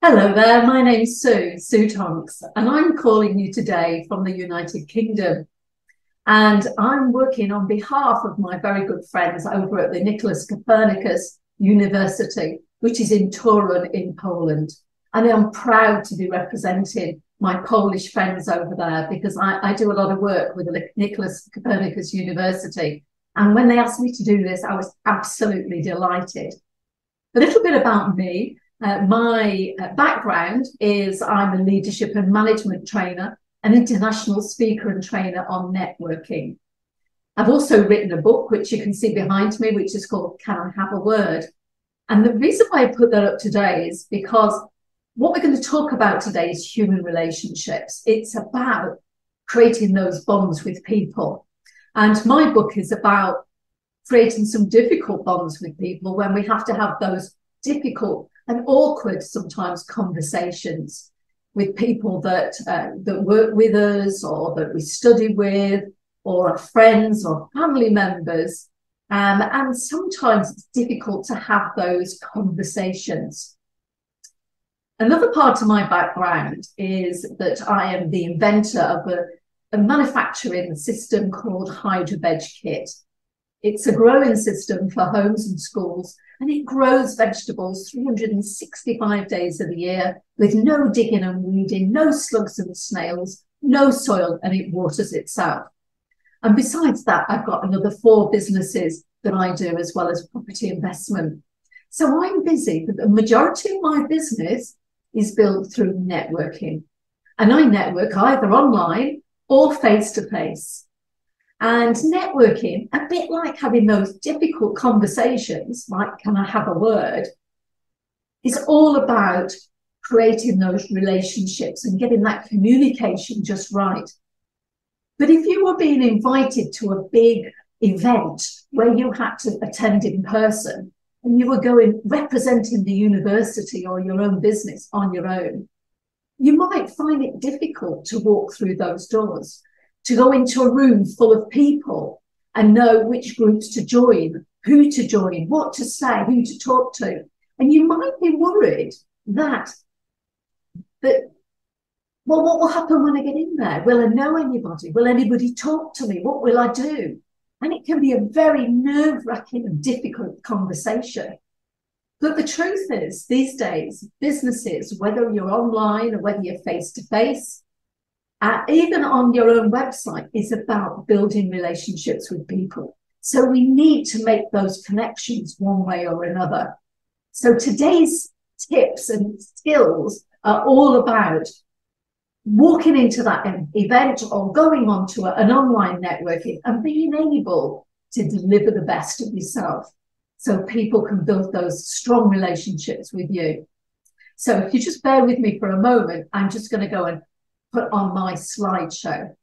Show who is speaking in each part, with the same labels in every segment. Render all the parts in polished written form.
Speaker 1: Hello there, my name's Sue Tonks, and I'm calling you today from the United Kingdom. And I'm working on behalf of my very good friends over at the Nicholas Copernicus University, which is in Torun in Poland. And I'm proud to be representing my Polish friends over there because I do a lot of work with the Nicholas Copernicus University. And when they asked me to do this, I was absolutely delighted. A little bit about me. My background is I'm a leadership and management trainer, an international speaker and trainer on networking. I've also written a book, which you can see behind me, which is called Can I Have a Word? And the reason why I put that up today is because what we're going to talk about today is human relationships. It's about creating those bonds with people. And my book is about creating some difficult bonds with people when we have to have those difficult and awkward sometimes conversations with people that work with us or that we study with or our friends or family members. And sometimes it's difficult to have those conversations. Another part of my background is that I am the inventor of a manufacturing system called HydroVeg Kit. It's a growing system for homes and schools, and it grows vegetables 365 days of the year with no digging and weeding, no slugs and snails, no soil, and it waters itself. And besides that, I've got another 4 businesses that I do as well as property investment. So I'm busy, but the majority of my business is built through networking. And I network either online or face-to-face. And networking, a bit like having those difficult conversations, like can I have a word, is all about creating those relationships and getting that communication just right. But if you were being invited to a big event where you had to attend in person and you were going representing the university or your own business on your own, you might find it difficult to walk through those doors, to go into a room full of people and know which groups to join, who to join, what to say, who to talk to. And you might be worried that well, what will happen when I get in there? Will I know anybody? Will anybody talk to me? What will I do? And it can be a very nerve-wracking and difficult conversation. But the truth is, these days, businesses, whether you're online or whether you're face-to-face, even on your own website, is about building relationships with people. So we need to make those connections one way or another. So today's tips and skills are all about walking into that event or going on to an online networking and being able to deliver the best of yourself so people can build those strong relationships with you. So if you just bear with me for a moment, I'm just going to go and put on my slideshow.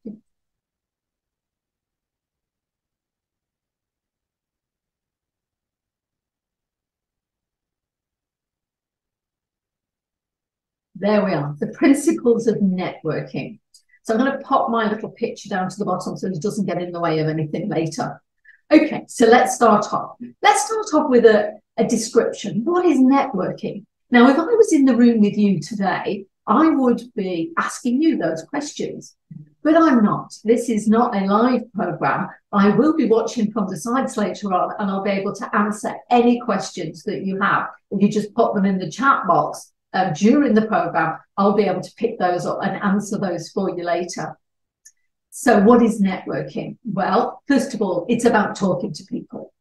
Speaker 1: There we are, the principles of networking. So I'm going to pop my little picture down to the bottom so it doesn't get in the way of anything later. Okay, so let's start off. Let's start off with a description. What is networking? Now, if I was in the room with you today, I would be asking you those questions, but I'm not. This is not a live program. I will be watching from the sides later on, and I'll be able to answer any questions that you have. If you just pop them in the chat box during the program, I'll be able to pick those up and answer those for you later. So what is networking? Well, first of all, it's about talking to people.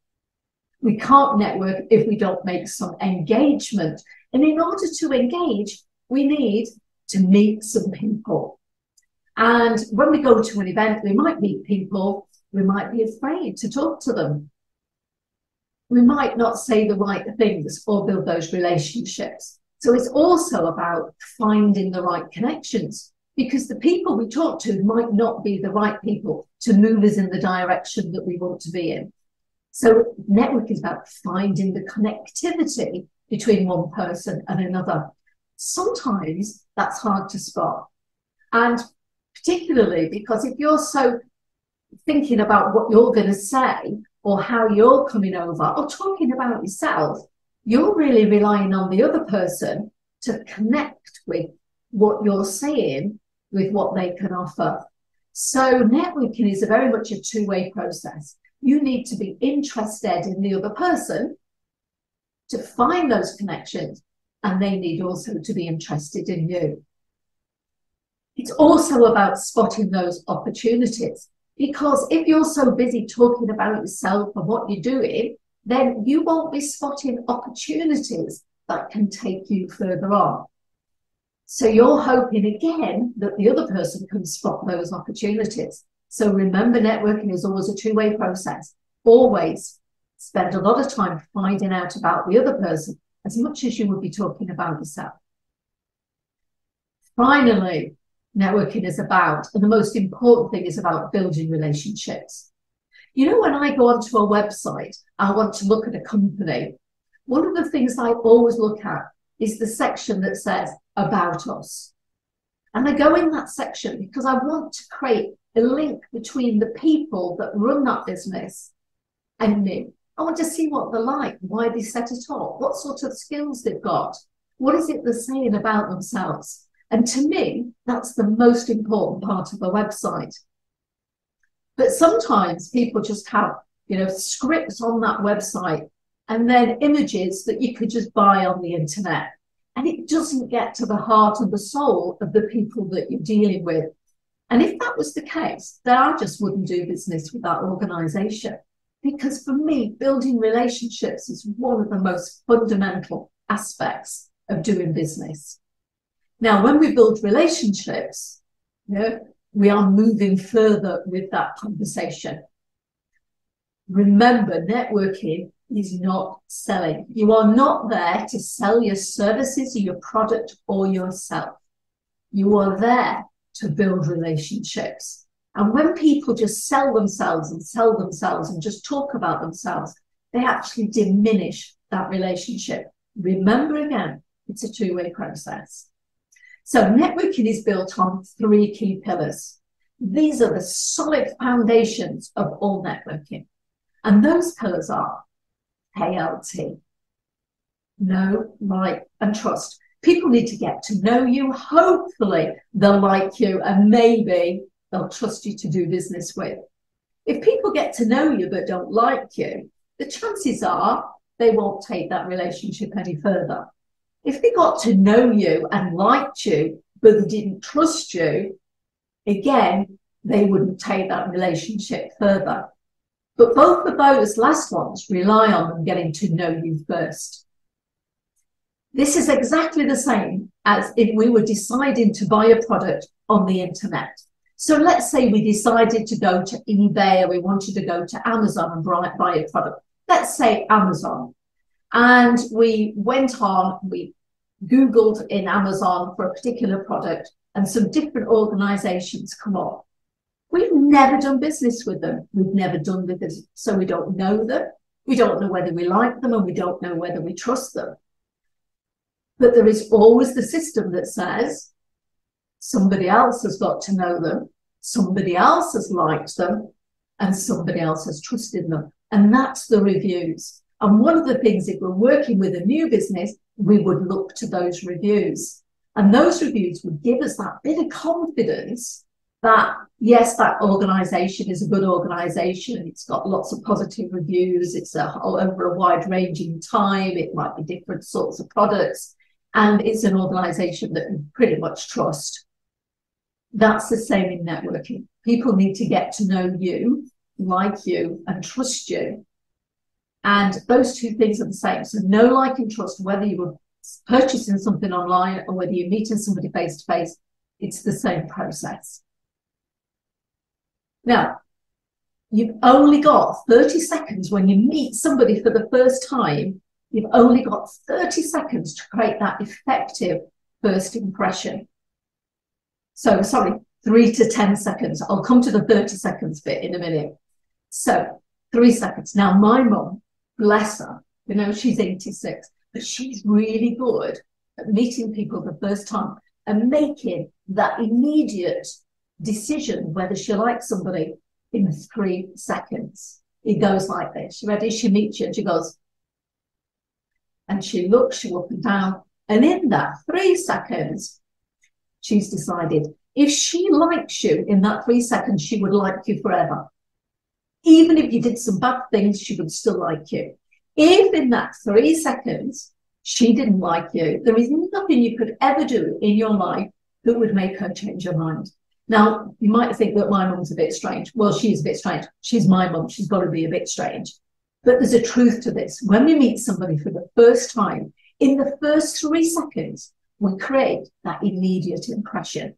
Speaker 1: We can't network if we don't make some engagement. And in order to engage, we need to meet some people. And when we go to an event, we might meet people, we might be afraid to talk to them. We might not say the right things or build those relationships. So it's also about finding the right connections, because the people we talk to might not be the right people to move us in the direction that we want to be in. So network is about finding the connectivity between one person and another. Sometimes that's hard to spot. And particularly because if you're so thinking about what you're going to say or how you're coming over or talking about yourself, you're really relying on the other person to connect with what you're saying with what they can offer. So networking is very much a two-way process. You need to be interested in the other person to find those connections, and they need also to be interested in you. It's also about spotting those opportunities, because if you're so busy talking about yourself and what you're doing, then you won't be spotting opportunities that can take you further on. So you're hoping again that the other person can spot those opportunities. So remember, networking is always a two-way process. Always spend a lot of time finding out about the other person as much as you would be talking about yourself. Finally, networking is about, and the most important thing is about building relationships. You know, when I go onto a website, I want to look at a company. One of the things I always look at is the section that says about us. And I go in that section because I want to create a link between the people that run that business and me. I want to see what they're like, why they set it up, what sort of skills they've got, what is it they're saying about themselves. And to me, that's the most important part of a website. But sometimes people just have, you know, scripts on that website and then images that you could just buy on the internet. And it doesn't get to the heart and the soul of the people that you're dealing with. And if that was the case, then I just wouldn't do business with that organization. Because for me, building relationships is one of the most fundamental aspects of doing business. Now, when we build relationships, you know, we are moving further with that conversation. Remember, networking is not selling. You are not there to sell your services or your product or yourself. You are there to build relationships. And when people just sell themselves and just talk about themselves, they actually diminish that relationship. Remember again, it's a two-way process. So networking is built on three key pillars. These are the solid foundations of all networking. And those pillars are KLT, know, like, and trust. People need to get to know you. Hopefully they'll like you, and maybe they'll trust you to do business with. If people get to know you but don't like you, the chances are they won't take that relationship any further. If they got to know you and liked you, but they didn't trust you, again, they wouldn't take that relationship further. But both of those last ones rely on them getting to know you first. This is exactly the same as if we were deciding to buy a product on the internet. So let's say we decided to go to eBay, or we wanted to go to Amazon and buy a product. Let's say Amazon. And we went on, we Googled in Amazon for a particular product, and some different organizations come up. We've never done business with them. We've never done business, so we don't know them. We don't know whether we like them, and we don't know whether we trust them. But there is always the system that says somebody else has got to know them, somebody else has liked them, and somebody else has trusted them. And that's the reviews. And one of the things, if we're working with a new business, we would look to those reviews. And those reviews would give us that bit of confidence that, yes, that organization is a good organization. It's got lots of positive reviews. It's over a wide ranging time. It might be different sorts of products. And it's an organization that we pretty much trust. That's the same in networking. People need to get to know you, like you, and trust you. And those two things are the same. So know, like, and trust, whether you were purchasing something online or whether you're meeting somebody face to face, it's the same process. Now, you've only got 30 seconds when you meet somebody for the first time. You've only got 30 seconds to create that effective first impression. So, sorry, 3 to 10 seconds. I'll come to the 30 seconds bit in a minute. So, 3 seconds. Now, my mum, bless her, you know, she's 86, but she's really good at meeting people the first time and making that immediate decision whether she likes somebody in 3 seconds. It goes like this. You ready? She meets you and she goes, and she looks you up and down, And in that 3 seconds, she's decided if she likes you in that 3 seconds, she would like you forever. Even if you did some bad things, she would still like you. If in that 3 seconds, she didn't like you, there is nothing you could ever do in your life that would make her change her mind. Now, you might think that my mum's a bit strange. Well, she is a bit strange. She's my mum. She's got to be a bit strange. But there's a truth to this. When we meet somebody for the first time, in the first 3 seconds, we create that immediate impression.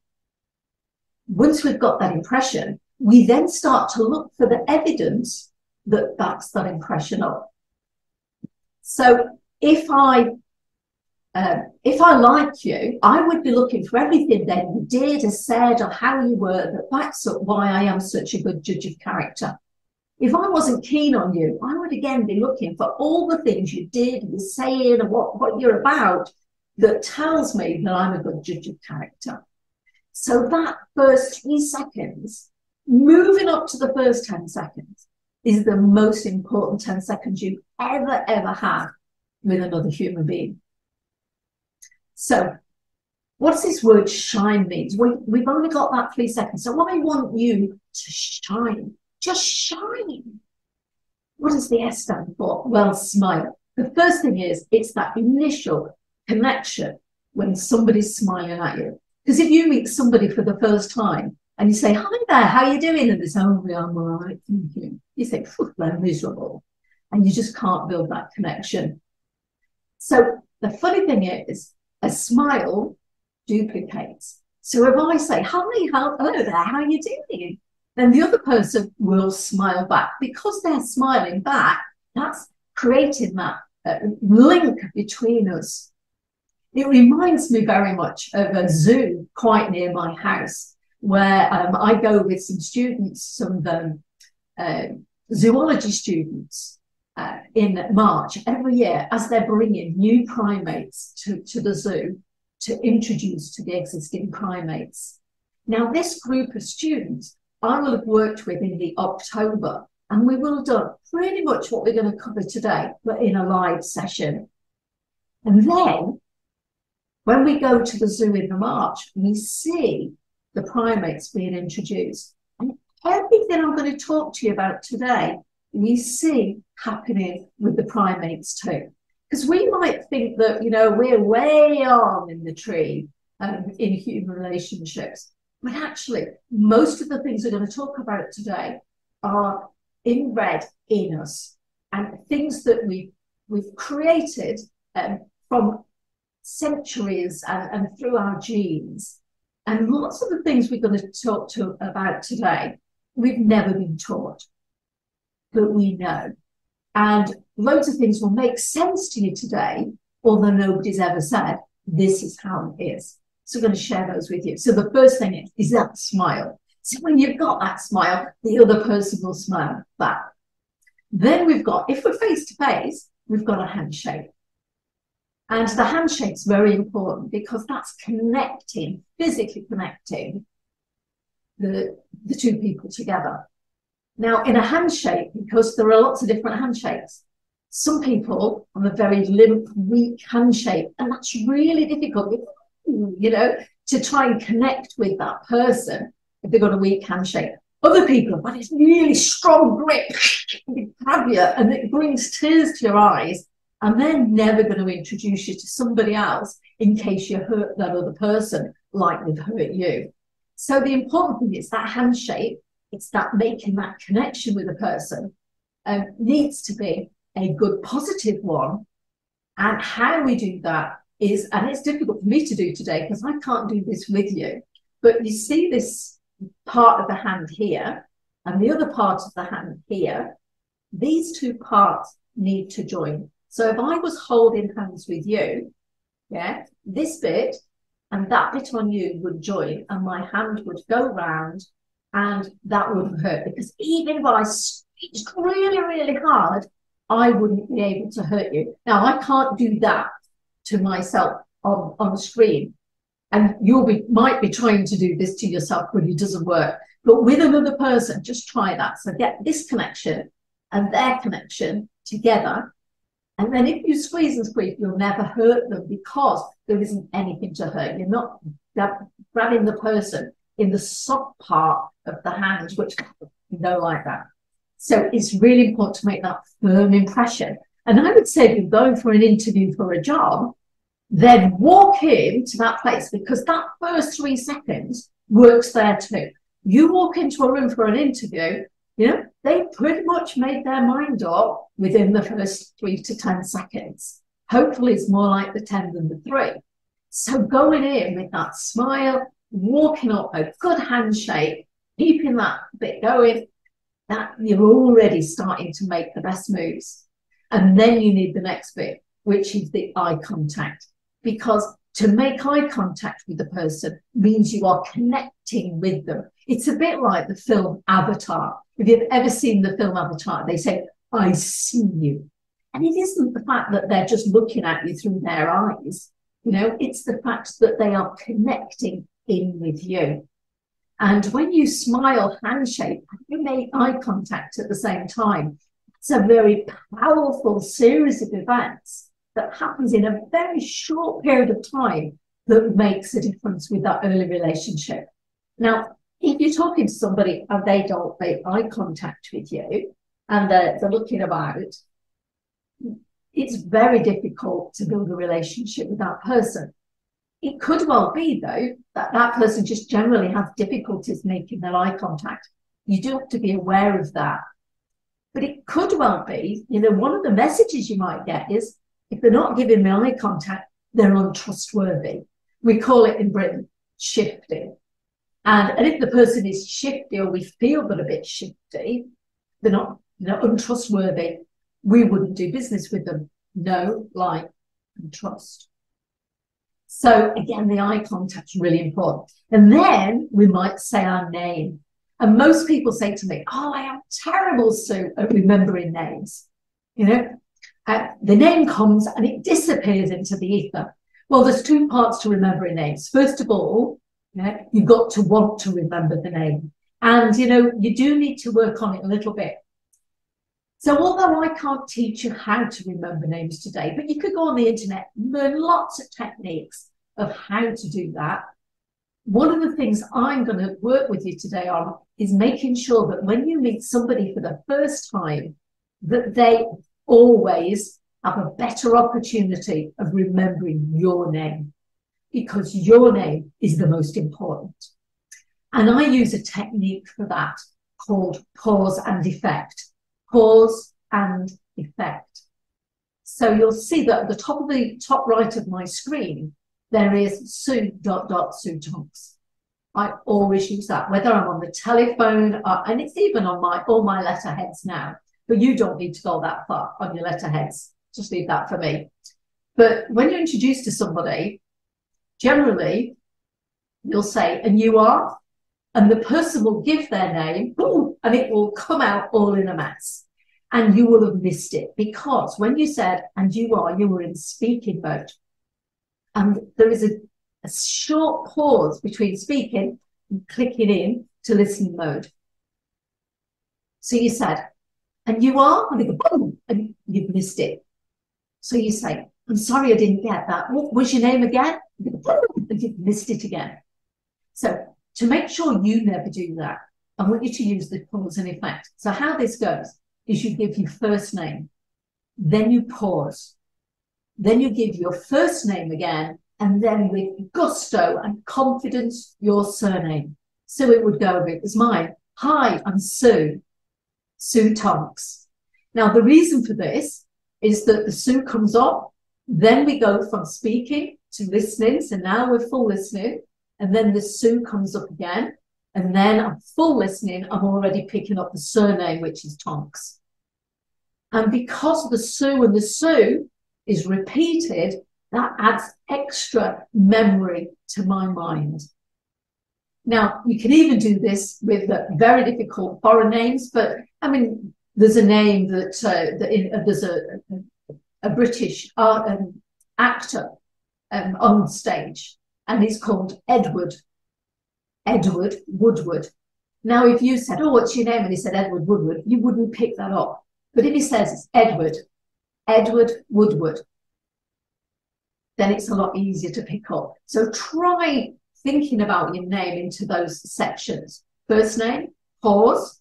Speaker 1: Once we've got that impression, we then start to look for the evidence that backs that impression up. So if I like you, I would be looking for everything that you did or said or how you were that backs up why I am such a good judge of character. If I wasn't keen on you, I would again be looking for all the things you did, you're saying, and what you're about that tells me that I'm a good judge of character. So that first 3 seconds, moving up to the first 10 seconds, is the most important 10 seconds you ever have with another human being. So what's this word shine means? We've only got that 3 seconds. So I want you to shine. Just shine. What does the S stand for? Well, smile. The first thing is, it's that initial connection when somebody's smiling at you. Because if you meet somebody for the first time and you say, hi there, how are you doing? And they say, oh, I'm all right, thank you. You think, they're miserable. And you just can't build that connection. So the funny thing is, a smile duplicates. So if I say, hi, hello there, how are you doing? Then the other person will smile back. Because they're smiling back, that's creating that link between us. It reminds me very much of a zoo quite near my house, where I go with some students, some zoology students, in March every year, as they're bringing new primates to the zoo to introduce to the existing primates. Now, this group of students I will have worked with in the October, and we will have done pretty much what we're going to cover today, but in a live session. And then, when we go to the zoo in the March, we see the primates being introduced. And everything I'm going to talk to you about today, we see happening with the primates too. Because we might think that, we're way on in the tree in human relationships. But actually, most of the things we're going to talk about today are inbred in us, and things that we've created from centuries and through our genes. And lots of the things we're going to talk about today, we've never been taught, but we know. And loads of things will make sense to you today, although nobody's ever said, this is how it is. So we're going to share those with you. So the first thing is that smile. So when you've got that smile, the other person will smile back. Then we've got, if we're face to face, we've got a handshake. And the handshake's very important because that's connecting, physically connecting the two people together. Now, in a handshake, because there are lots of different handshakes, some people have a very limp, weak handshake, and that's really difficult, to try and connect with that person if they've got a weak handshake. Other people, but it's really strong grip, they grab you, and it brings tears to your eyes, and they're never going to introduce you to somebody else in case you hurt that other person like they've hurt you. So the important thing is that handshake. It's that making that connection with a person needs to be a good, positive one. And how we do that is, and it's difficult for me to do today because I can't do this with you, but you see this part of the hand here and the other part of the hand here. These two parts need to join. So if I was holding hands with you, this bit and that bit on you would join, and my hand would go round. And that wouldn't hurt, because even if I squeezed really, really hard, I wouldn't be able to hurt you. Now, I can't do that to myself on the screen. And might be trying to do this to yourself, but it doesn't work. But with another person, just try that. So get this connection and their connection together. And then if you squeeze and squeeze, you'll never hurt them, because there isn't anything to hurt. You're not grabbing the person in the soft part of the hand, which you know like that. So it's really important to make that firm impression. And I would say if you're going for an interview for a job, then walk into that place, because that first 3 seconds works there too. You walk into a room for an interview, you know, they pretty much made their mind up within the first 3 to 10 seconds. Hopefully it's more like the 10 than the 3. So going in with that smile, walking up, a good handshake, keeping that bit going, that you're already starting to make the best moves. And then you need the next bit, which is the eye contact. Because to make eye contact with the person means you are connecting with them. It's a bit like the film Avatar. If you've ever seen the film Avatar, they say, I see you. And it isn't the fact that they're just looking at you through their eyes. You know, it's the fact that they are connecting in with you. And when you smile, handshake, you make eye contact at the same time. It's a very powerful series of events that happens in a very short period of time that makes a difference with that early relationship. Now, if you're talking to somebody and they don't make eye contact with you and they're looking about, it's very difficult to build a relationship with that person. It could well be, though, that that person just generally has difficulties making their eye contact. You do have to be aware of that. But it could well be, you know, one of the messages you might get is, if they're not giving me eye contact, they're untrustworthy. We call it in Britain shifty. And if the person is shifty, or we feel they're a bit shifty, they're not untrustworthy, we wouldn't do business with them. Know, like, and trust. So again, the eye contact is really important. And then we might say our name. And most people say to me, oh, I am terrible, Sue, at remembering names. You know, the name comes and it disappears into the ether. Well, there's 2 parts to remembering names. First of all, you've got to want to remember the name. And, you know, you do need to work on it a little bit. So although I can't teach you how to remember names today, but you could go on the internet and learn lots of techniques of how to do that. One of the things I'm going to work with you today on is making sure that when you meet somebody for the first time, that they always have a better opportunity of remembering your name, because your name is the most important. And I use a technique for that called pause and effect. Pause and effect. So you'll see that at the top right of my screen, there is Sue ... Sue Tonks. I always use that, whether I'm on the telephone, and it's even on all my letterheads now. But you don't need to go that far on your letterheads. Just leave that for me. But when you're introduced to somebody, generally, you'll say, and you are, and the person will give their name, and it will come out all in a mess. And you will have missed it, because when you said, and you are, you were in speaking mode. And there is a short pause between speaking and clicking in to listening mode. So you said, and you are, and they go, boom, and you've missed it. So you say, I'm sorry I didn't get that. What was your name again? And they go, boom, and you've missed it again. So to make sure you never do that, I want you to use the pause and effect. So how this goes is you give your first name, then you pause, then you give your first name again, and then with gusto and confidence, your surname. So it would go, it was mine. Hi, I'm Sue Tonks. Now, the reason for this is that the Sue comes up, then we go from speaking to listening. So now we're full listening, and then the Sue comes up again. And then I'm full listening, I'm already picking up the surname, which is Tonks. And because the Sue and the Sue is repeated, that adds extra memory to my mind. Now, you can even do this with very difficult foreign names, but I mean, there's a name that, there's a British actor on stage, and he's called Edward Woodward. Now, if you said, oh, what's your name? And he said Edward Woodward, you wouldn't pick that up. But if he says it's Edward Woodward, then it's a lot easier to pick up. So try thinking about your name into those sections. First name, pause,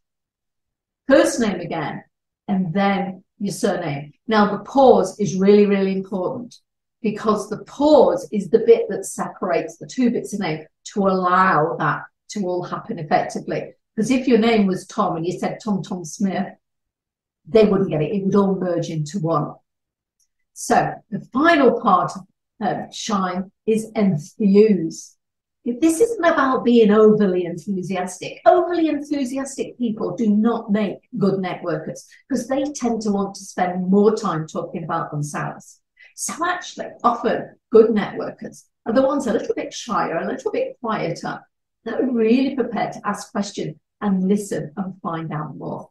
Speaker 1: first name again, and then your surname. Now, the pause is really, really important, because the pause is the bit that separates the two bits of name to allow that to all happen effectively. Because if your name was Tom and you said Tom Smith, they wouldn't get it. It would all merge into one. So the final part of shine is enthuse. This isn't about being overly enthusiastic. Overly enthusiastic people do not make good networkers, because they tend to want to spend more time talking about themselves. So actually, often good networkers are the ones a little bit shyer, a little bit quieter, that are really prepared to ask questions and listen and find out more.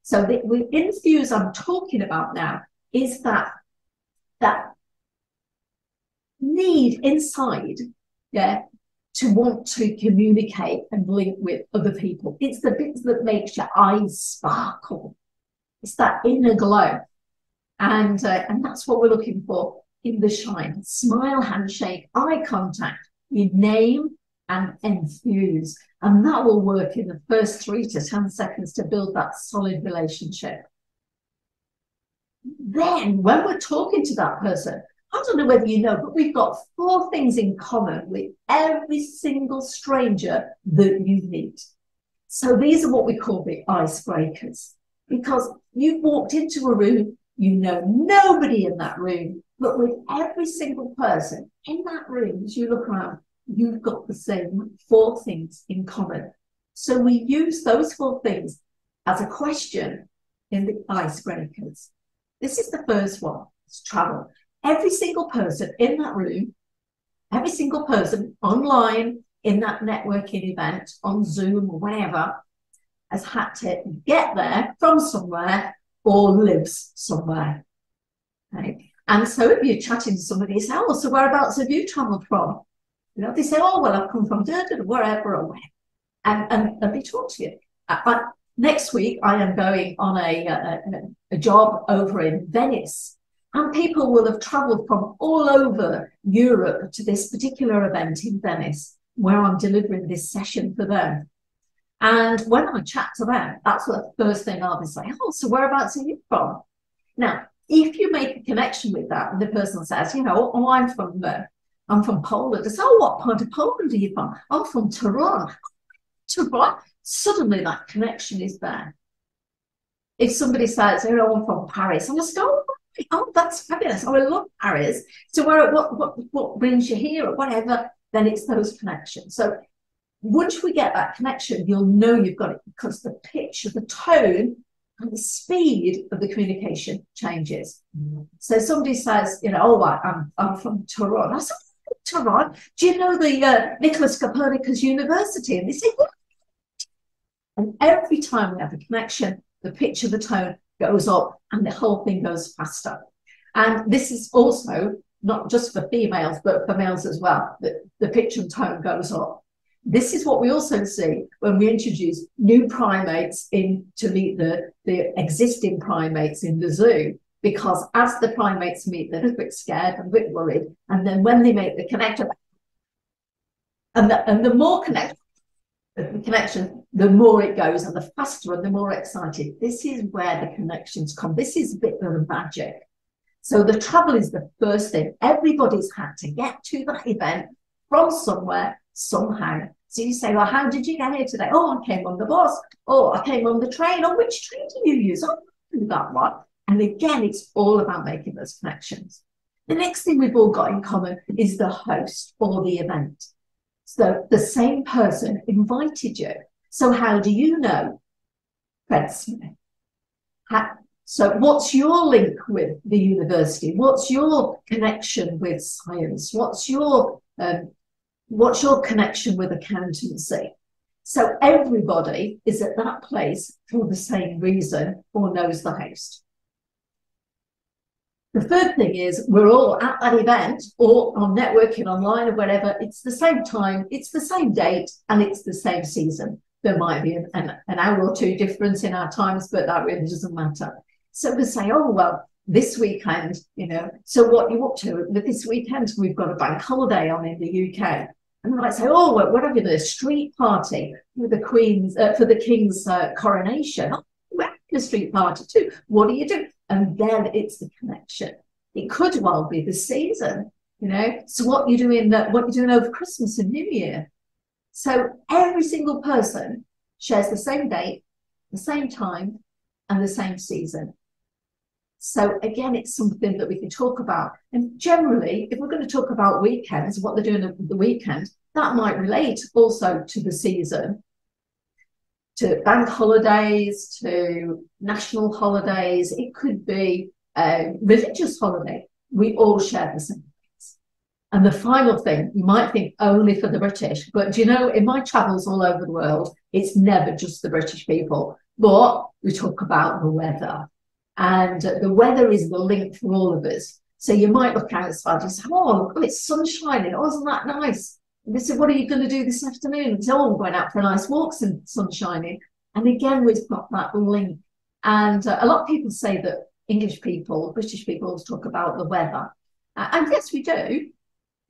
Speaker 1: So the enthuse I'm talking about now is that need inside, yeah, to want to communicate and link with other people. It's the bits that makes your eyes sparkle. It's that inner glow. And that's what we're looking for in the shine. Smile, handshake, eye contact, your name, and enthuse. And that will work in the first 3 to 10 seconds to build that solid relationship. Then when we're talking to that person, I don't know whether you know, but we've got 4 things in common with every single stranger that you meet. So these are what we call the icebreakers, because you've walked into a room, you know nobody in that room, but with every single person in that room, as you look around, you've got the same 4 things in common. So we use those 4 things as a question in the icebreakers. This is the first one, it's travel. Every single person in that room, every single person online in that networking event on Zoom or whatever has had to get there from somewhere or lives somewhere. Okay? And so if you're chatting to somebody, you say, oh, so whereabouts have you travelled from? You know, they say, oh, well, I've come from wherever or where. And they talk to you. Next week, I am going on a job over in Venice. And people will have travelled from all over Europe to this particular event in Venice, where I'm delivering this session for them. And when I chat to them, that's the first thing I'll be saying, oh, so whereabouts are you from? Now, if you make a connection with that, and the person says, you know, oh, I'm from Poland. I say, oh, what part of Poland are you from? I'm from Toronto. Toronto. Suddenly that connection is there. If somebody says, oh, I'm from Paris, I'm just going, oh, that's fabulous. Oh, I love Paris. So what brings you here or whatever, then it's those connections. So once we get that connection, you'll know you've got it, because the pitch of the tone and the speed of the communication changes. So somebody says, you know, oh, I'm from Toronto. I said, Toronto, do you know the Nicholas Copernicus University? And they say, what? And every time we have a connection, the pitch of the tone goes up and the whole thing goes faster. And this is also not just for females, but for males as well, that the pitch and tone goes up. This is what we also see when we introduce new primates in to meet the existing primates in the zoo, because as the primates meet, they're a bit scared and a bit worried. And then when they make the connection, and the more connection, the more it goes, and the faster and the more excited. This is where the connections come. This is a bit of the magic. So the travel is the first thing. Everybody's had to get to that event from somewhere, somehow. So you say, well, how did you get here today? Oh, I came on the bus. Oh, I came on the train. Oh, which train do you use? Oh, that one. And again, it's all about making those connections. The next thing we've all got in common is the host or the event. So the same person invited you. So how do you know Fred Smith? So what's your link with the university? What's your connection with science? What's your connection with accountancy? So everybody is at that place for the same reason or knows the host. The third thing is we're all at that event or on networking online or whatever. It's the same time, it's the same date, and it's the same season. There might be an hour or two difference in our times, but that really doesn't matter. So we say, oh, well, this weekend, so what you up to? This weekend, we've got a bank holiday on in the UK. And they might say, oh, we're having a street party for the king's coronation. Oh, we're having a street party too. What do you do? And then it's the connection. It could well be the season, So what you're doing over Christmas and New Year. So every single person shares the same date, the same time, and the same season. So again, it's something that we can talk about. And generally, if we're going to talk about weekends, what they're doing over the weekend, that might relate also to the season, to bank holidays, to national holidays. It could be a religious holiday. We all share the same things. And the final thing, you might think only for the British, but in my travels all over the world, it's never just the British people, but we talk about the weather. And the weather is the link for all of us. So you might look outside and say, oh, it's sun shining. Oh, isn't that nice? And they say, what are you going to do this afternoon? And say, oh, I'm going out for a nice walk, sun shining. And again, we've got that link. And a lot of people say that English people, British people always talk about the weather. And yes, we do,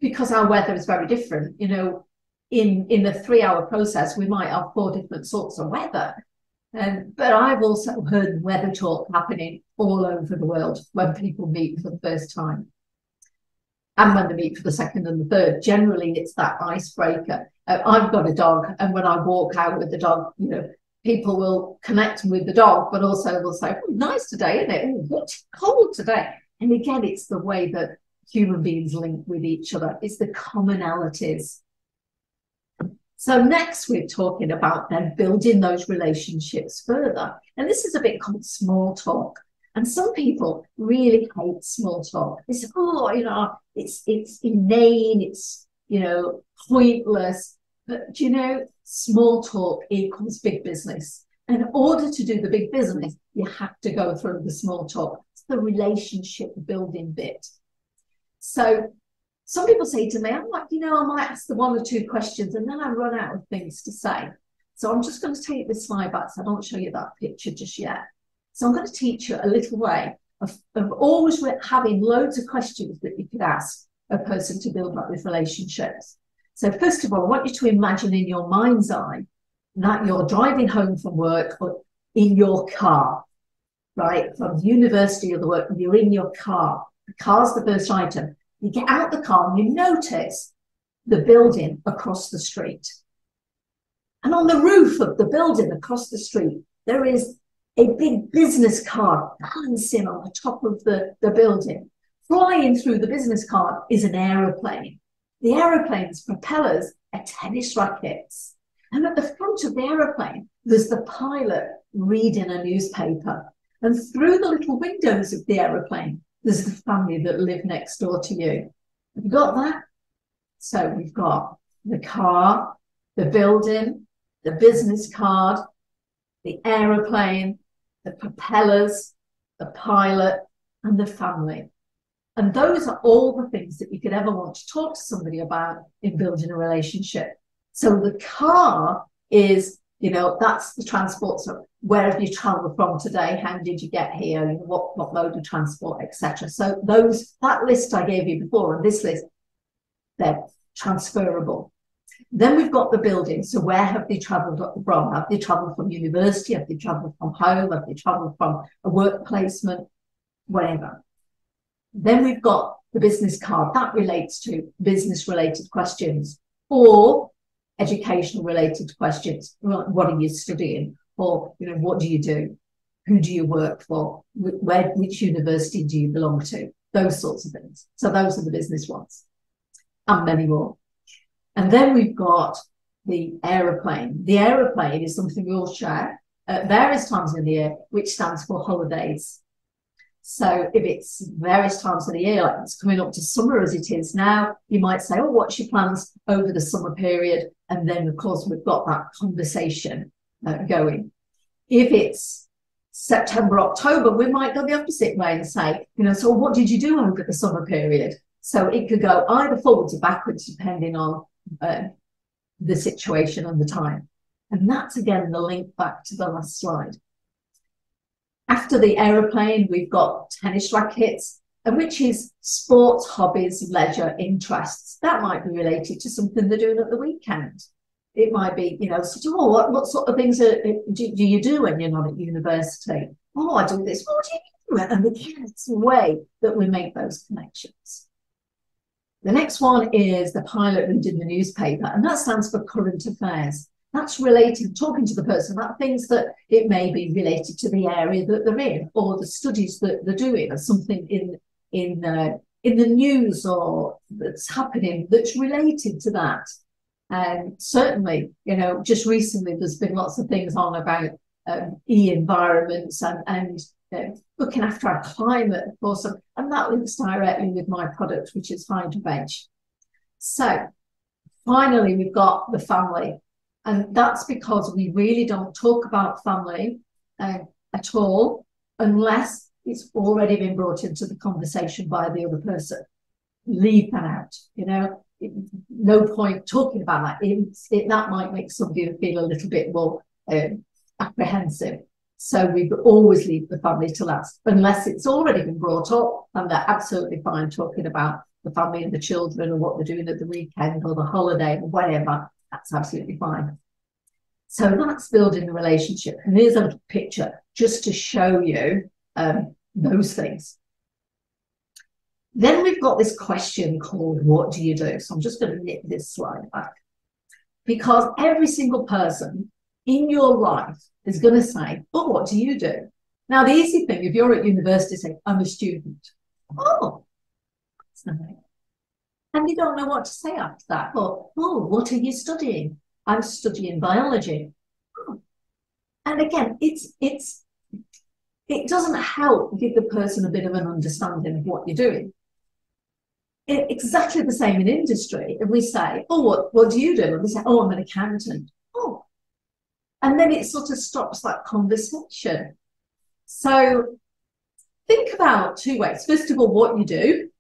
Speaker 1: because our weather is very different. In the 3-hour process, we might have 4 different sorts of weather. But I've also heard weather talk happening all over the world when people meet for the first time. And when they meet for the second and the third, generally it's that icebreaker. I've got a dog, and when I walk out with the dog, people will connect with the dog, but also they'll say, oh, nice today, isn't it? Oh, what's cold today? And again, it's the way that human beings link with each other. It's the commonalities. So next we're talking about then building those relationships further. And this is a bit called small talk. And some people really hate small talk. They say, oh, it's inane, it's, pointless. But, small talk equals big business. In order to do the big business, you have to go through the small talk. It's the relationship building bit. So some people say to me, I'm like, I might ask the 1 or 2 questions and then I run out of things to say. So I'm just going to take this slide back so I don't show you that picture just yet. So I'm going to teach you a little way of always having loads of questions that you could ask a person to build up with relationships. So first of all, I want you to imagine in your mind's eye that you're driving home from work or in your car, right? From university or the work, you're in your car. The car's the first item. You get out the car and you notice the building across the street. And on the roof of the building across the street, there is a big business card balancing on the top of the building. Flying through the business card is an aeroplane. The aeroplane's propellers are tennis rackets. And at the front of the aeroplane, there's the pilot reading a newspaper. And through the little windows of the aeroplane, there's the family that live next door to you. Have you got that? So we've got the car, the building, the business card, the aeroplane, the propellers, the pilot, and the family. And those are all the things that you could ever want to talk to somebody about in building a relationship. So the car is, that's the transport. So where have you traveled from today? How did you get here? What mode of transport, etc. So that list I gave you before, and this list, they're transferable. Then we've got the building. So where have they traveled from? Have they traveled from university? Have they traveled from home? Have they traveled from a work placement? Whatever. Then we've got the business card. That relates to business-related questions or educational-related questions. What are you studying? Or, what do you do? Who do you work for? Which university do you belong to? Those sorts of things. So those are the business ones, and many more. And then we've got the aeroplane. The aeroplane is something we all share at various times in the year, which stands for holidays. So if it's various times of the year, like it's coming up to summer as it is now, you might say, oh, what's your plans over the summer period? And then, of course, we've got that conversation going. If it's September, October, we might go the opposite way and say, so what did you do over the summer period? So it could go either forwards or backwards, depending on the situation and the time. And that's, again, the link back to the last slide. After the aeroplane, we've got tennis rackets, which is sports, hobbies, leisure, interests. That might be related to something they're doing at the weekend. It might be, you know, sort of, oh, what sort of things do you do when you're not at university? Oh, I do this. What do you do? And again, it's the way that we make those connections. The next one is the pilot reading the newspaper, and that stands for current affairs. That's related, talking to the person about things that it may be related to the area that they're in, or the studies that they're doing, or something in the news or that's happening that's related to that. And certainly, you know, just recently there's been lots of things on about e-environments and looking after our climate, of course, and that links directly with my product, which is Veg. So finally, we've got the family. And that's because we really don't talk about family at all unless it's already been brought into the conversation by the other person. Leave that out, you know. No point talking about that. That might make somebody feel a little bit more apprehensive. So we always leave the family to last, unless it's already been brought up and they're absolutely fine talking about the family and the children or what they're doing at the weekend or the holiday or whatever. That's absolutely fine. So that's building the relationship. And here's a little picture just to show you those things. Then we've got this question called, what do you do? So I'm just going to nip this slide back. Because every single person in your life is going to say, oh, what do you do? Now, the easy thing, if you're at university, say, I'm a student. Oh, that's nice. And you don't know what to say after that. Or, oh, what are you studying? I'm studying biology. Oh. And again, it doesn't help give the person a bit of an understanding of what you're doing. Exactly the same in industry. If we say, oh, what do you do? And we say, oh, I'm an accountant. Oh. And then it sort of stops that conversation. So think about two ways. First of all, what you do.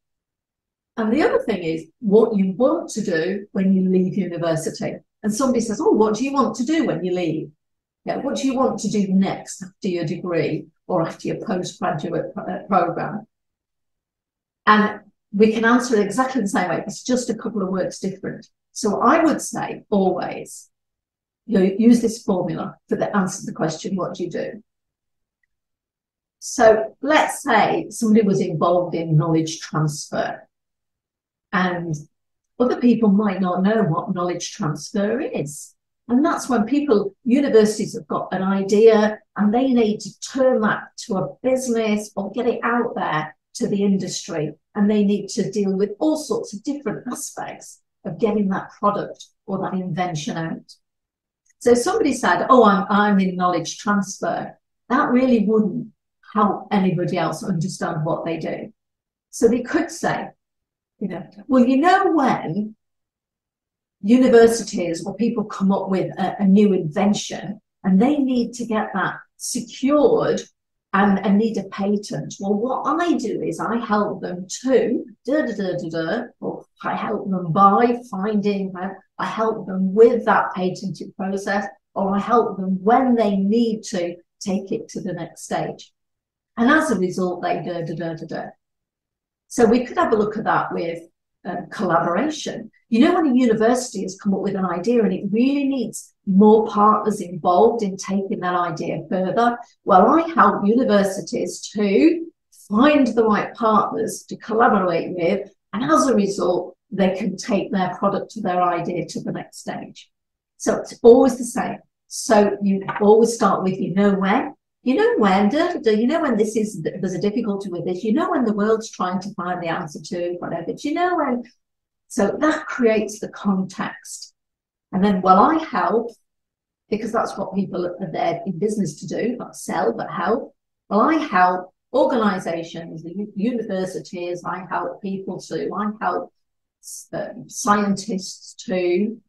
Speaker 1: And the other thing is what you want to do when you leave university. And somebody says, oh, what do you want to do when you leave? Yeah, what do you want to do next after your degree or after your postgraduate program? And we can answer it exactly the same way. It's just a couple of words different. So I would say always, you use this formula for the answer to the question, what do you do? So let's say somebody was involved in knowledge transfer and other people might not know what knowledge transfer is. And that's when universities have got an idea and they need to turn that to a business or get it out there to the industry. And they need to deal with all sorts of different aspects of getting that product or that invention out. So somebody said, oh, I'm in knowledge transfer. That really wouldn't help anybody else understand what they do. So they could say, you know, well, you know, when universities or people come up with a new invention and they need to get that secured and need a patent. Well, what I do is I help them to or I help them by finding, I help them with that patented process, or I help them when they need to take it to the next stage. And as a result, they So we could have a look at that with collaboration. You know, when a university has come up with an idea and it really needs more partners involved in taking that idea further, well, I help universities to find the right partners to collaborate with, and as a result, they can take their product or their idea to the next stage. So it's always the same. So you always start with, you know when, you know when there's a difficulty with this, you know when the world's trying to find the answer to whatever, do you know when? So that creates the context. And then, well, I help, because that's what people are there in business to do, not sell, but help. Well, I help organizations, the universities, I help people too, I help scientists too.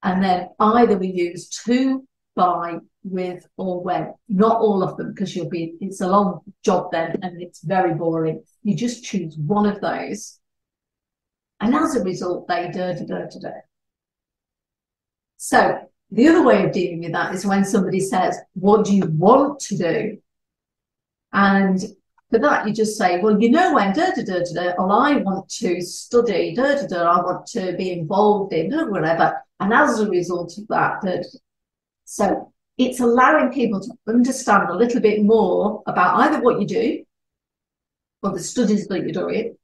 Speaker 1: And then either we use to, by, with, or when. Not all of them, because it's a long job then and it's very boring. You just choose one of those. And as a result, they So the other way of dealing with that is when somebody says, what do you want to do? And for that, you just say, well, you know when, well, I want to study, I want to be involved in, whatever. And as a result of that, so it's allowing people to understand a little bit more about either what you do, or the studies that you're doing,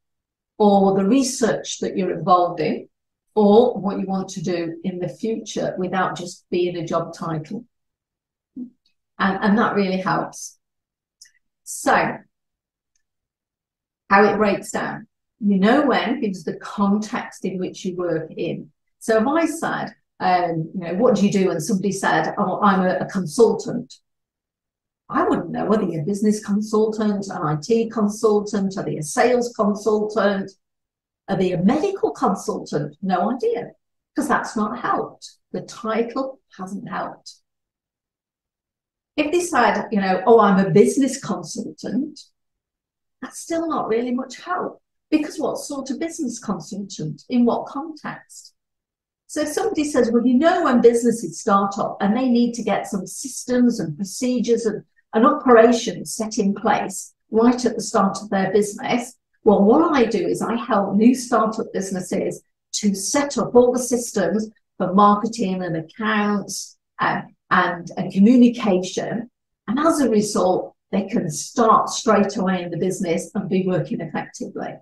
Speaker 1: or the research that you're involved in, or what you want to do in the future without just being a job title. And that really helps. So, how it breaks down. You know when gives the context in which you work in. So if I said, you know, what do you do? And somebody said, oh, I'm a consultant. I wouldn't know whether you're a business consultant, an IT consultant, are they a sales consultant, are they a medical consultant? No idea, because that's not helped. The title hasn't helped. If they said, you know, oh, I'm a business consultant, that's still not really much help, because what sort of business consultant? In what context? So if somebody says, well, you know, when businesses start up and they need to get some systems and procedures and operations set in place right at the start of their business, well, what I do is I help new startup businesses to set up all the systems for marketing and accounts and communication. And as a result, they can start straight away in the business and be working effectively.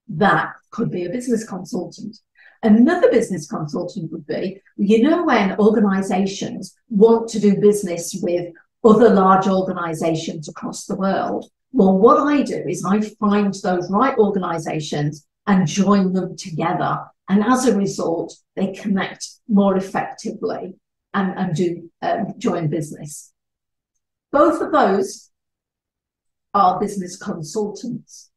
Speaker 1: That could be a business consultant. Another business consultant would be, you know, when organizations want to do business with other large organizations across the world. Well, what I do is I find those right organizations and join them together. And as a result, they connect more effectively and do join business. Both of those are business consultants.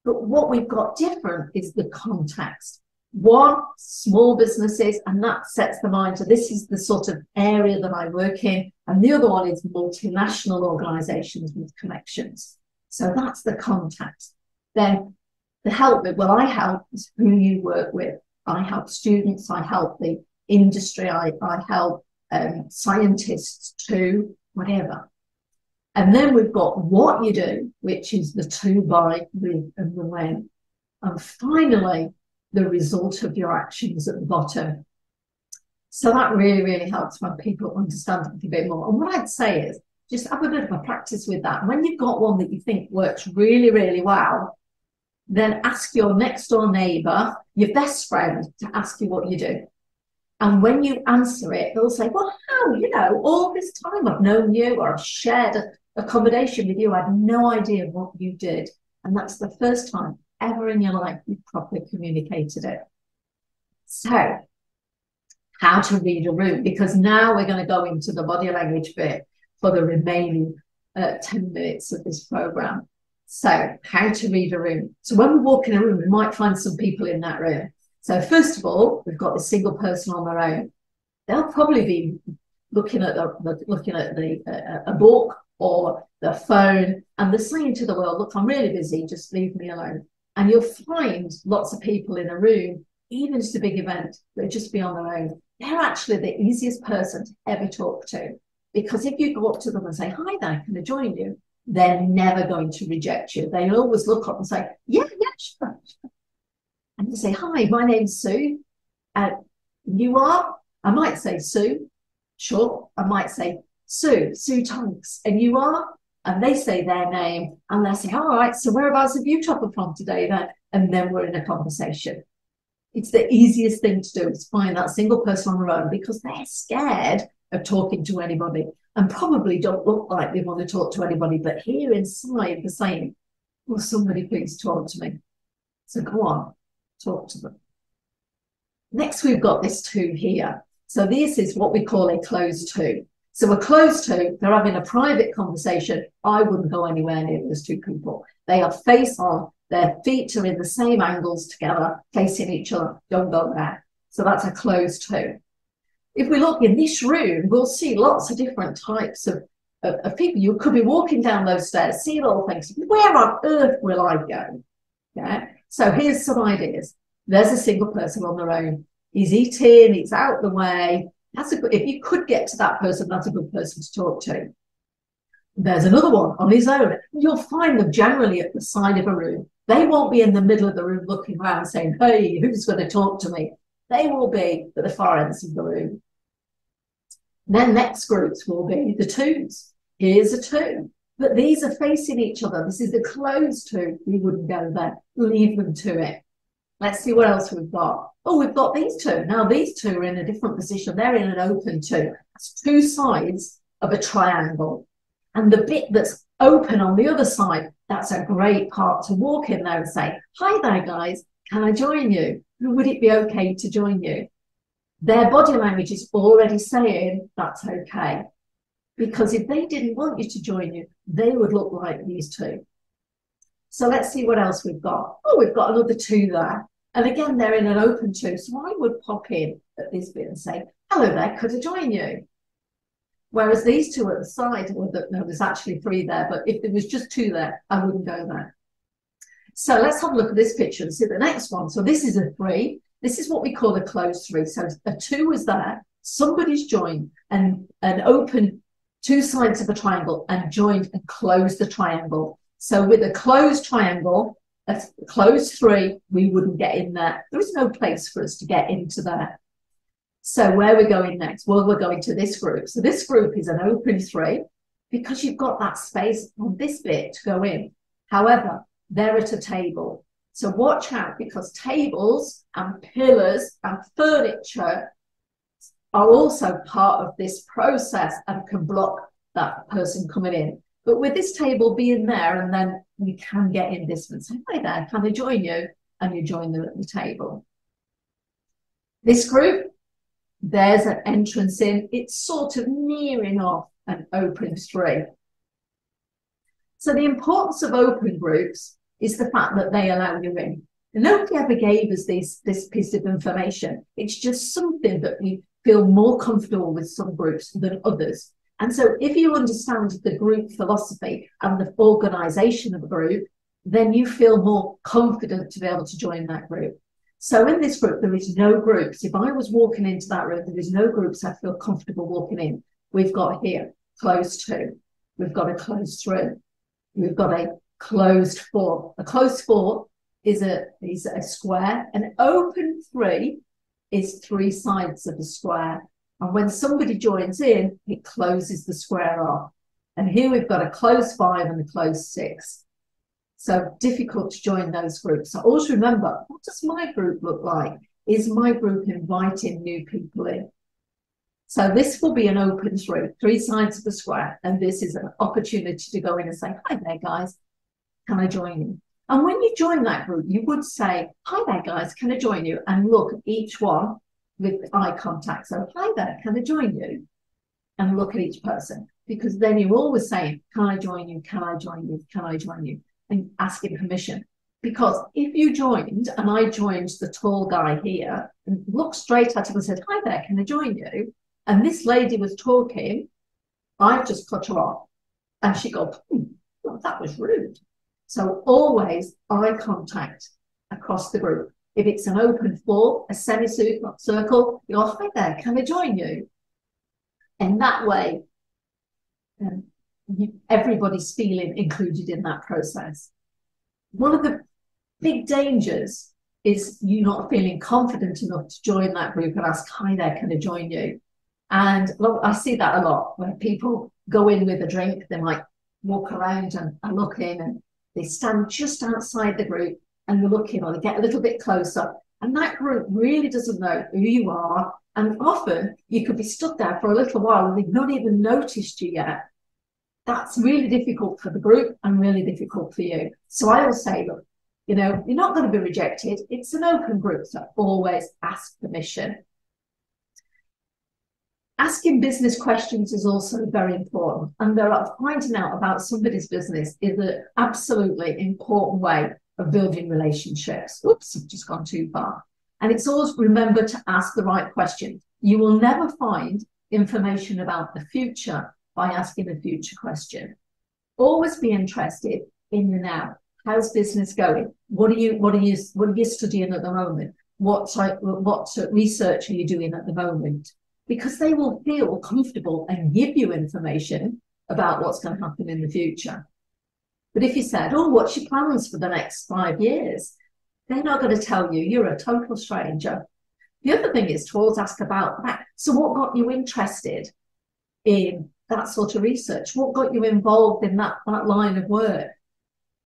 Speaker 1: But what we've got different is the context. One, small businesses, and that sets the mind to this is the sort of area that I work in. And the other one is multinational organizations with connections. So that's the context. Then the help, well, I help is who you work with. I help students, I help the industry, I help scientists too, whatever. And then we've got what you do, which is the to, by, with, and the when. And finally, the result of your actions at the bottom. So that really, really helps when people understand it a bit more. And what I'd say is just have a bit of a practice with that. When you've got one that you think works really, really well, then ask your next door neighbour, your best friend, to ask you what you do. And when you answer it, they'll say, well, how, you know, all this time I've known you or I've shared accommodation with you, I had no idea what you did. And that's the first time ever in your life you've properly communicated it. So, how to read a room, because now we're going to go into the body language bit for the remaining 10 minutes of this program. So, how to read a room. So when we walk in a room, we might find some people in that room. So first of all, we've got the single person on their own. They'll probably be looking at a book or the phone, and they're saying to the world, look, I'm really busy, just leave me alone. And you'll find lots of people in a room, even just a big event, they'll just be on their own. They're actually the easiest person to ever talk to, because if you go up to them and say, hi there, can I join you? They're never going to reject you. They'll always look up and say, yeah, sure. And you say, hi, my name's Sue. You are? I might say Sue. Sure. I might say Sue Tonks. And you are? And they say their name, and they say, all right, so whereabouts have you travelled from today then? And then we're in a conversation. It's the easiest thing to do, is find that single person on their own, because they're scared of talking to anybody and probably don't look like they want to talk to anybody, but here inside they're saying, will somebody please talk to me? So go on, talk to them. Next, we've got this to here. So this is what we call a closed to. So a closed to, they're having a private conversation. I wouldn't go anywhere near those two people. They are face on, their feet are in the same angles together, facing each other. Don't go there. So that's a closed to. If we look in this room, we'll see lots of different types of people. You could be walking down those stairs, seeing all things. Where on earth will I go? Yeah. So here's some ideas. There's a single person on their own. He's eating, he's out the way. That's a good, if you could get to that person, that's a good person to talk to. There's another one on his own. You'll find them generally at the side of a room. They won't be in the middle of the room looking around saying, hey, who's going to talk to me? They will be at the far ends of the room. Then next groups will be the twos. Here's a two. But these are facing each other. This is the closed two. We wouldn't go there. Leave them to it. Let's see what else we've got. Oh, we've got these two. Now these two are in a different position. They're in an open two. That's two sides of a triangle. And the bit that's open on the other side, that's a great part to walk in there and say, hi there, guys. Can I join you? Would it be okay to join you? Their body language is already saying that's okay. Because if they didn't want you to join you, they would look like these two. So let's see what else we've got. Oh, we've got another two there. And again, they're in an open two. So I would pop in at this bit and say, hello there, could I join you? Whereas these two at the side, no, there's actually three there, but if there was just two there, I wouldn't go there. So let's have a look at this picture and see the next one. So this is a three. This is what we call a closed three. So a two is there, somebody's joined and an open two sides of a triangle and joined and closed the triangle. So with a closed triangle, a closed three, we wouldn't get in there. There is no place for us to get into there. So where are we going next? Well, we're going to this group. So this group is an open three because you've got that space on this bit to go in. However, they're at a table. So watch out because tables and pillars and furniture are also part of this process and can block that person coming in. But with this table being there, and then you can get in this and say, hi there, can I join you? And you join them at the table. This group, there's an entrance in. It's sort of nearing off an open three. So the importance of open groups is the fact that they allow you in. And nobody ever gave us this piece of information. It's just something that we feel more comfortable with some groups than others. And so if you understand the group philosophy and the organization of a group, then you feel more confident to be able to join that group. So in this group, there is no groups. If I was walking into that room, there is no groups I feel comfortable walking in. We've got here, closed two. We've got a closed three. We've got a closed four. A closed four is a square. An open three is three sides of the square. And when somebody joins in, it closes the square off. And here we've got a closed five and a closed six. So difficult to join those groups. So always remember, what does my group look like? Is my group inviting new people in? So this will be an open three sides of the square. And this is an opportunity to go in and say, hi there, guys, can I join you? And when you join that group, you would say, hi there, guys, can I join you? And look at each one with eye contact. So, hi there, can I join you? And look at each person. Because then you're always saying, can I join you? Can I join you? Can I join you? And asking permission. Because if you joined, and I joined the tall guy here, and looked straight at him and said, hi there, can I join you? And this lady was talking, I've just cut her off. And she goes, well, that was rude. So always eye contact across the group. If it's an open floor, a semicircle, you're, hi there, can I join you? And that way, everybody's feeling included in that process. One of the big dangers is you not feeling confident enough to join that group and ask, hi there, can I join you? And look, I see that a lot when people go in with a drink, they might walk around and look in and they stand just outside the group and you're looking, or they get a little bit closer. And that group really doesn't know who you are. And often you could be stood there for a little while and they've not even noticed you yet. That's really difficult for the group and really difficult for you. So I will say, look, you know, you're not going to be rejected. It's an open group, so always ask permission. Asking business questions is also very important. And finding out about somebody's business is an absolutely important way of building relationships. Oops, I've just gone too far. And it's always remember to ask the right questions. You will never find information about the future by asking a future question. Always be interested in the now. How's business going? What are you studying at the moment? What research are you doing at the moment? Because they will feel comfortable and give you information about what's going to happen in the future. But if you said, oh, what's your plans for the next 5 years? They're not going to tell you. You're a total stranger. The other thing is to always ask about that. So what got you interested in that sort of research? What got you involved in that line of work?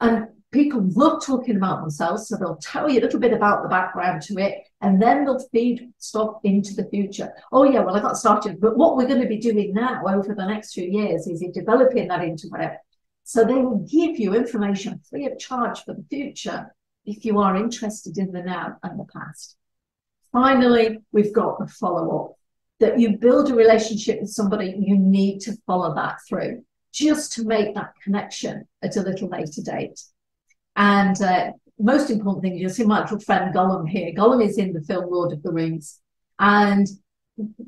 Speaker 1: And people love talking about themselves, so they'll tell you a little bit about the background to it, and then they'll feed stuff into the future. Oh yeah, well, I got started, but what we're going to be doing now over the next few years is in developing that into whatever. So they will give you information free of charge for the future if you are interested in the now and the past. Finally, we've got the follow-up. That you build a relationship with somebody, you need to follow that through, just to make that connection at a little later date. And most important thing, you'll see my little friend Gollum here. Gollum is in the film Lord of the Rings. And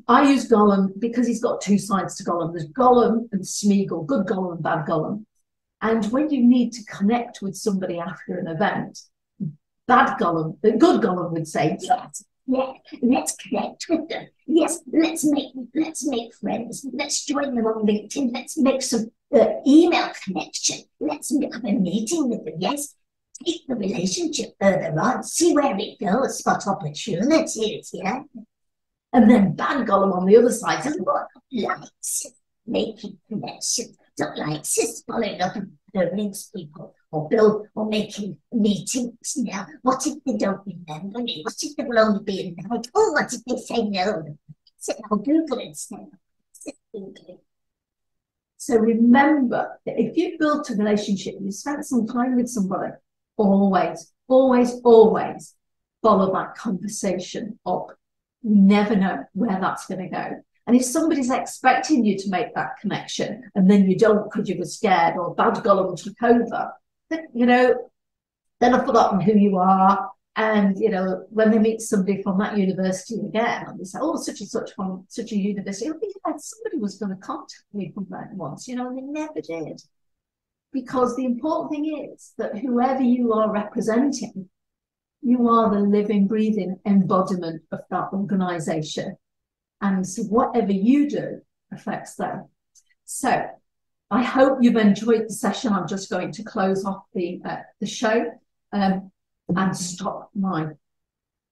Speaker 1: I use Gollum because he's got two sides to Gollum. There's Gollum and Smeagol, good Gollum and bad Gollum. And when you need to connect with somebody after an event, bad Gollum, the good Gollum would say, yes, yeah, let's connect with them. Yes, let's make friends. Let's join them on LinkedIn. Let's make some email connection. Let's have a meeting with them. Yes, take the relationship further on. See where it goes. Spot opportunities. Yeah. And then bad Gollum on the other side says, what likes making connections? Don't like just following up and rings people or making meetings now. What if they don't remember me? What if they will only be in like, oh, what if they say no? I'll Google it instead. So remember that if you've built a relationship, you spent some time with somebody, always follow that conversation up. You never know where that's going to go. And if somebody's expecting you to make that connection and then you don't because you were scared or bad Gollum took over, then, then I've forgotten who you are. And, when they meet somebody from that university again, and they say, oh, such and such from such a university, somebody was going to contact me from that once, and they never did. Because the important thing is that whoever you are representing, you are the living, breathing embodiment of that organisation. And so whatever you do affects them. So I hope you've enjoyed the session. I'm just going to close off the show and stop my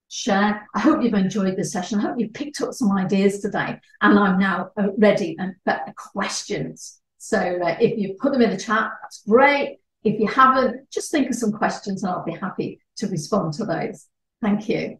Speaker 1: share. I hope you've enjoyed the session. I hope you've picked up some ideas today. And I'm now ready and for questions. So if you put them in the chat, that's great. If you haven't, just think of some questions and I'll be happy to respond to those. Thank you.